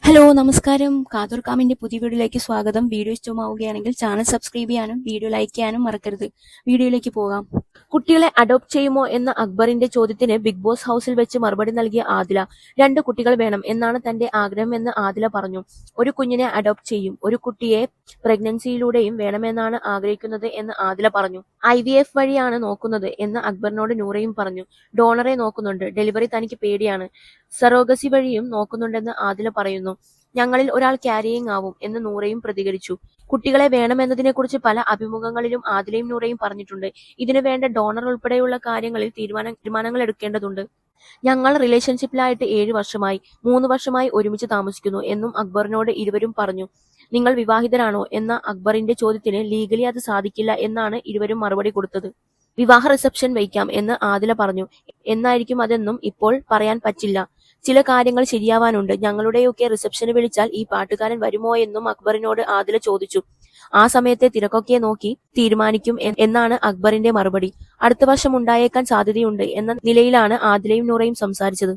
Hello നമസ്കാരം. കാതോർക്കാമിന്റെ പുതിയ വീഡിയോയിലേക്ക് സ്വാഗതം. വീഡിയോ ഇഷ്ടമാവുകയാണെങ്കിൽ ചാനൽ സബ്സ്ക്രൈബ് ചെയ്യാനും വീഡിയോ ലൈക്ക് ചെയ്യാനും മറക്കരുത്. വീഡിയോയിലേക്ക് പോകാം. കുട്ടികളെ അഡോപ്റ്റ് ചെയ്യുമോ എന്ന അക്ബറിന്റെ ചോദ്യത്തിന് ബിഗ് ബോസ് ഹൗസിൽ വെച്ച് മറുപടി നൽകിയ ആദില, 2 കുട്ടികൾ വേണം എന്നാണ് തന്റെ ആഗ്രഹമെന്ന് ആദില പറഞ്ഞു. ഒരു കുഞ്ഞിനെ അഡോപ്റ്റ് ചെയ്യും, ഒരു കുട്ടിയെ പ്രഗ്നൻസിയിലൂടെയും വേണമെന്നാണ് ആഗ്രഹിക്കുന്നത് എന്ന് ആദില പറഞ്ഞു. IVF വഴിയാണ് നോക്കുന്നത് എന്ന് അക്ബറിനോട് നൂറയും പറഞ്ഞു. ഡോണറെ നോക്കുന്നുണ്ട്, ഡെലിവറി തനിക്ക് പേടിയാണ്, സറോഗസി വഴിയും നോക്കുന്നുണ്ടെന്ന് ആദില പറയുന്നു. ഞങ്ങളിൽ ഒരാൾ ക്യാരിയിങ് ആവും എന്ന് നൂറയും പ്രതികരിച്ചു. കുട്ടികളെ വേണമെന്നതിനെക്കുറിച്ച് പല അഭിമുഖങ്ങളിലും ആദിലയും നൂറയും പറഞ്ഞിട്ടുണ്ട്. ഇതിനു വേണ്ട ഡോണർ ഉൾപ്പെടെയുള്ള കാര്യങ്ങളിൽ തീരുമാനങ്ങൾ എടുക്കേണ്ടതുണ്ട്. ഞങ്ങൾ റിലേഷൻഷിപ്പിലായിട്ട് 7 വർഷമായി, 3 വർഷമായി ഒരുമിച്ച് താമസിക്കുന്നു എന്നും അക്ബറിനോട് ഇരുവരും പറഞ്ഞു. നിങ്ങൾ വിവാഹിതരാണോ എന്ന അക്ബറിന്റെ ചോദ്യത്തിന് ലീഗലി അത് സാധിക്കില്ല എന്നാണ് ഇരുവരും മറുപടി കൊടുത്തത്. വിവാഹ റിസപ്ഷൻ വയ്ക്കാം എന്ന് ആദില പറഞ്ഞു. എന്നായിരിക്കും അതെന്നും ഇപ്പോൾ പറയാൻ പറ്റില്ല. ചില കാര്യങ്ങൾ ശരിയാവാനുണ്ട്. ഞങ്ങളുടെയൊക്കെ റിസപ്ഷന് വിളിച്ചാൽ ഈ പാട്ടുകാരൻ വരുമോ എന്നും അക്ബറിനോട് ആദില ചോദിച്ചു. ആ സമയത്തെ തിരക്കൊക്കെ നോക്കി തീരുമാനിക്കും എന്നാണ് അക്ബറിന്റെ മറുപടി. അടുത്ത വർഷം ഉണ്ടായേക്കാൻ സാധ്യതയുണ്ട് എന്ന നിലയിലാണ് ആദിലയും നൂറയും സംസാരിച്ചത്.